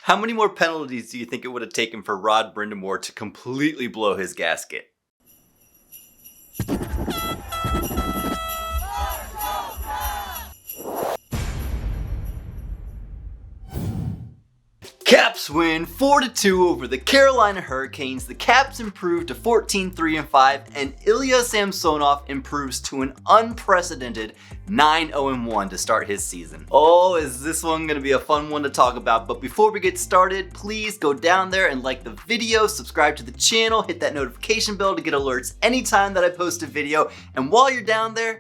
How many more penalties do you think it would have taken for Rod Brind'Amour to completely blow his gasket? Caps win 4-2 over the Carolina Hurricanes. The Caps improved to 14-3-5, and Ilya Samsonov improves to an unprecedented 9-0-1 to start his season. Oh, is this one gonna be a fun one to talk about? But before we get started, please go down there and like the video, subscribe to the channel, hit that notification bell to get alerts anytime that I post a video. And while you're down there,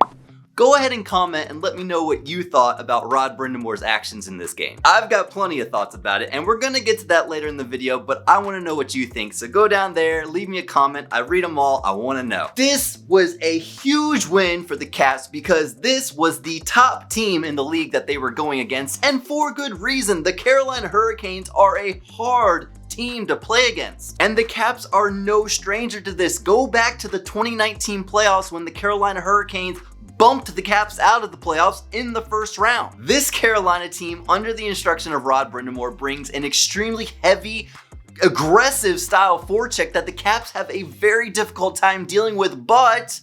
go ahead and comment and let me know what you thought about Rod Brind'Amour's actions in this game. I've got plenty of thoughts about it, and we're gonna get to that later in the video, but I wanna know what you think. So go down there, leave me a comment, I read them all, I wanna know. This was a huge win for the Caps because this was the top team in the league that they were going against, and for good reason. The Carolina Hurricanes are a hard team to play against, and the Caps are no stranger to this. Go back to the 2019 playoffs when the Carolina Hurricanes bumped the Caps out of the playoffs in the first round. This Carolina team, under the instruction of Rod Brind'Amour, brings an extremely heavy, aggressive style forecheck that the Caps have a very difficult time dealing with, but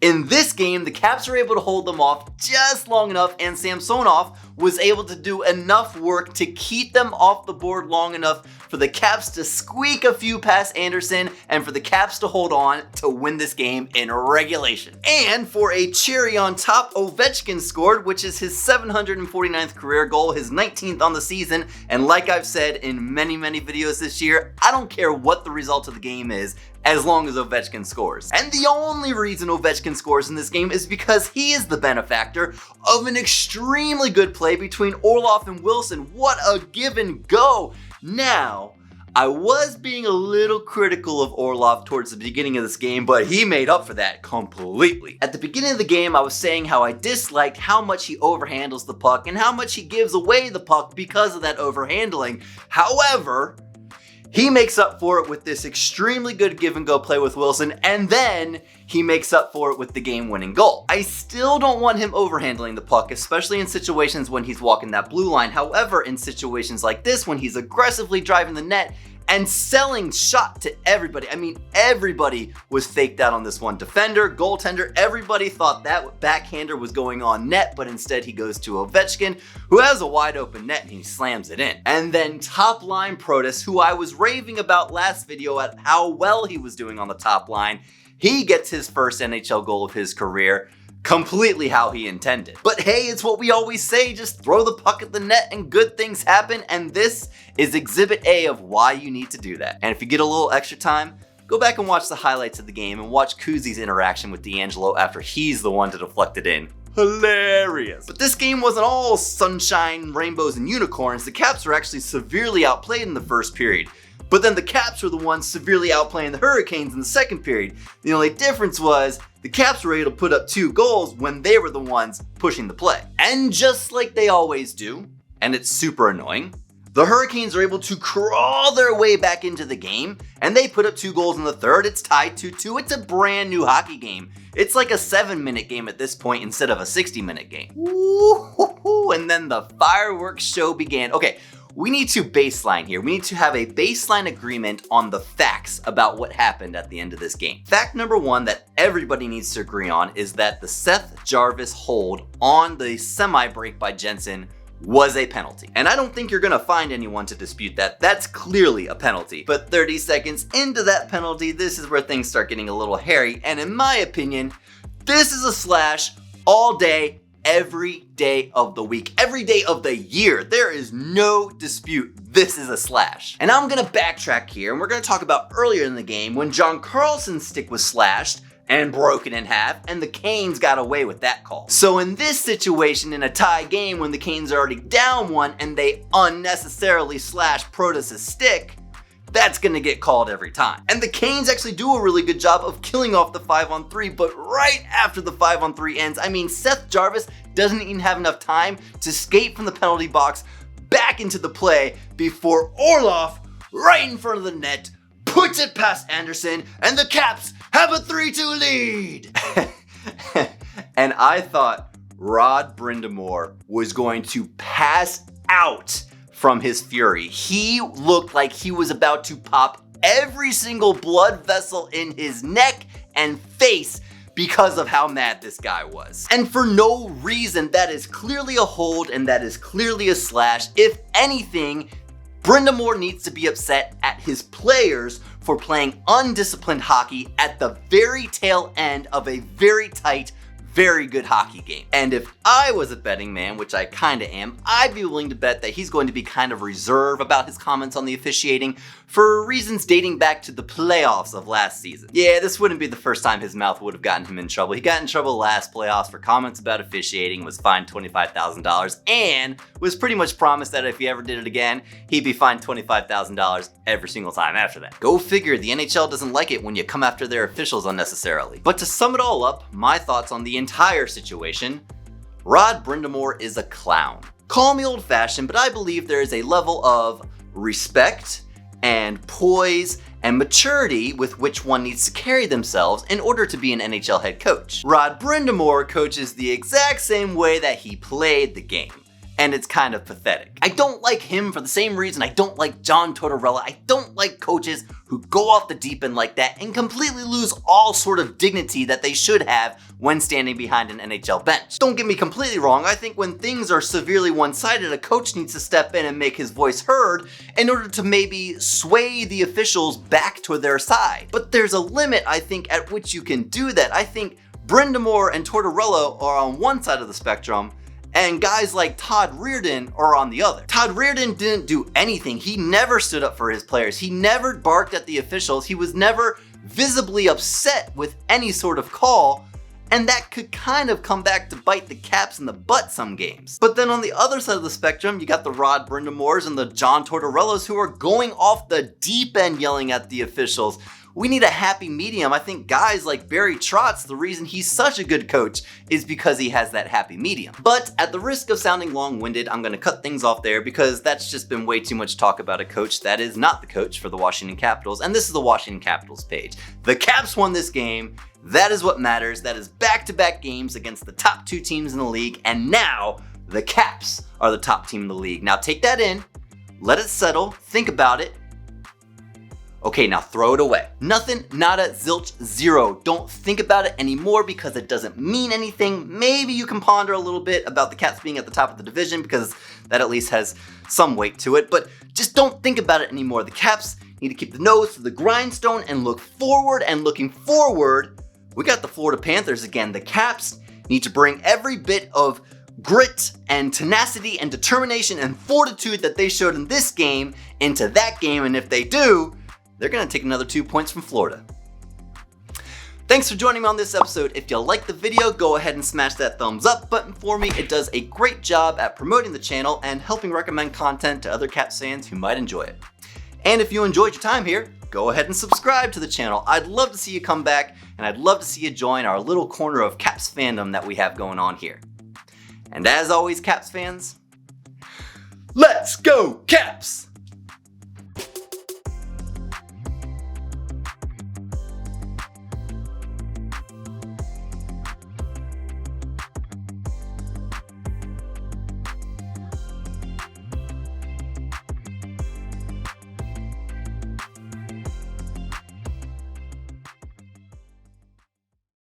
in this game, the Caps were able to hold them off just long enough, and Samsonov was able to do enough work to keep them off the board long enough for the Caps to squeak a few past Anderson and for the Caps to hold on to win this game in regulation. And for a cherry on top, Ovechkin scored, which is his 749th career goal, his 19th on the season. And like I've said in many videos this year, I don't care what the result of the game is, as long as Ovechkin scores. And the only reason Ovechkin scores in this game is because he is the benefactor of an extremely good play between Orlov and Wilson. What a give and go. Now, I was being a little critical of Orlov towards the beginning of this game, but he made up for that completely. At the beginning of the game, I was saying how I disliked how much he overhandles the puck and how much he gives away the puck because of that overhandling. However, he makes up for it with this extremely good give and go play with Wilson, and then he makes up for it with the game-winning goal. I still don't want him overhandling the puck, especially in situations when he's walking that blue line. However, in situations like this, when he's aggressively driving the net and selling shot to everybody. I mean, everybody was faked out on this one. Defender, goaltender, everybody thought that backhander was going on net, but instead he goes to Ovechkin, who has a wide open net, and he slams it in. And then top line Protas, who I was raving about last video at how well he was doing on the top line, he gets his first NHL goal of his career, completely how he intended. But hey, it's what we always say, just throw the puck at the net and good things happen, and this is exhibit A of why you need to do that. And if you get a little extra time, go back and watch the highlights of the game and watch Kuzi's interaction with D'Angelo after he's the one to deflect it in. Hilarious. But this game wasn't all sunshine, rainbows, and unicorns. The Caps were actually severely outplayed in the first period. But then the Caps were the ones severely outplaying the Hurricanes in the second period. The only difference was the Caps were able to put up 2 goals when they were the ones pushing the play. And just like they always do, and it's super annoying, the Hurricanes are able to crawl their way back into the game, and they put up 2 goals in the third. It's tied 2-2. It's a brand new hockey game. It's like a 7-minute game at this point instead of a 60-minute game. Woo-hoo-hoo. And then the fireworks show began. Okay, we need to baseline here. We need to have a baseline agreement on the facts about what happened at the end of this game. Fact number 1 that everybody needs to agree on is that the Seth Jarvis hold on the semi-break by Jensen was a penalty. And I don't think you're gonna find anyone to dispute that. That's clearly a penalty. But 30 seconds into that penalty, this is where things start getting a little hairy. And in my opinion, this is a slash all day, every day of the week, every day of the year. There is no dispute. This is a slash. And I'm gonna backtrack here, and we're gonna talk about earlier in the game when John Carlson's stick was slashed and broken in half, and the Canes got away with that call. So in this situation, in a tie game when the Canes are already down 1 and they unnecessarily slash Protas' stick, that's gonna get called every time. And the Canes actually do a really good job of killing off the 5-on-3, but right after the 5-on-3 ends, I mean, Seth Jarvis doesn't even have enough time to skate from the penalty box back into the play before Orlov, right in front of the net, puts it past Anderson, and the Caps have a 3-2 lead. And I thought Rod Brind'Amour was going to pass out from his fury. He looked like he was about to pop every single blood vessel in his neck and face because of how mad this guy was. And for no reason. That is clearly a hold and that is clearly a slash. If anything, Brind'Amour needs to be upset at his players for playing undisciplined hockey at the very tail end of a very tight, very good hockey game. And if I was a betting man, which I kinda am, I'd be willing to bet that he's going to be kind of reserved about his comments on the officiating for reasons dating back to the playoffs of last season. Yeah, this wouldn't be the first time his mouth would have gotten him in trouble. He got in trouble last playoffs for comments about officiating, was fined $25,000, and was pretty much promised that if he ever did it again, he'd be fined $25,000 every single time after that. Go figure, the NHL doesn't like it when you come after their officials unnecessarily. But to sum it all up, my thoughts on the entire situation, Rod Brind'Amour is a clown. Call me old-fashioned, but I believe there is a level of respect and poise and maturity with which one needs to carry themselves in order to be an NHL head coach. Rod Brind'Amour coaches the exact same way that he played the game, and it's kind of pathetic. I don't like him for the same reason I don't like John Tortorella. I don't like coaches who go off the deep end like that and completely lose all sort of dignity that they should have when standing behind an NHL bench. Don't get me completely wrong, I think when things are severely one-sided, a coach needs to step in and make his voice heard in order to maybe sway the officials back to their side. But there's a limit, I think, at which you can do that. I think Brind'Amour and Tortorella are on one side of the spectrum, and guys like Todd Reirden are on the other. Todd Reirden didn't do anything. He never stood up for his players. He never barked at the officials. He was never visibly upset with any sort of call, and that could kind of come back to bite the Caps in the butt some games. But then on the other side of the spectrum, you got the Rod Brind'Amours and the John Tortorellas who are going off the deep end yelling at the officials. We need a happy medium. I think guys like Barry Trotz, the reason he's such a good coach is because he has that happy medium. But at the risk of sounding long-winded, I'm gonna cut things off there because that's just been way too much talk about a coach that is not the coach for the Washington Capitals, and this is the Washington Capitals page. The Caps won this game. That is what matters. That is back-to-back games against the top two teams in the league, and now the Caps are the top team in the league. Now take that in, let it settle, think about it. Okay, now throw it away. Nothing, nada, zilch, zero. Don't think about it anymore because it doesn't mean anything. Maybe you can ponder a little bit about the Caps being at the top of the division because that at least has some weight to it, but just don't think about it anymore. The Caps need to keep the nose to the grindstone and look forward, and looking forward, we got the Florida Panthers again. The Caps need to bring every bit of grit and tenacity and determination and fortitude that they showed in this game into that game, and if they do, they're gonna take another 2 points from Florida. Thanks for joining me on this episode. If you liked the video, go ahead and smash that thumbs up button for me. It does a great job at promoting the channel and helping recommend content to other Caps fans who might enjoy it. And if you enjoyed your time here, go ahead and subscribe to the channel. I'd love to see you come back, and I'd love to see you join our little corner of Caps fandom that we have going on here. And as always, Caps fans, let's go Caps!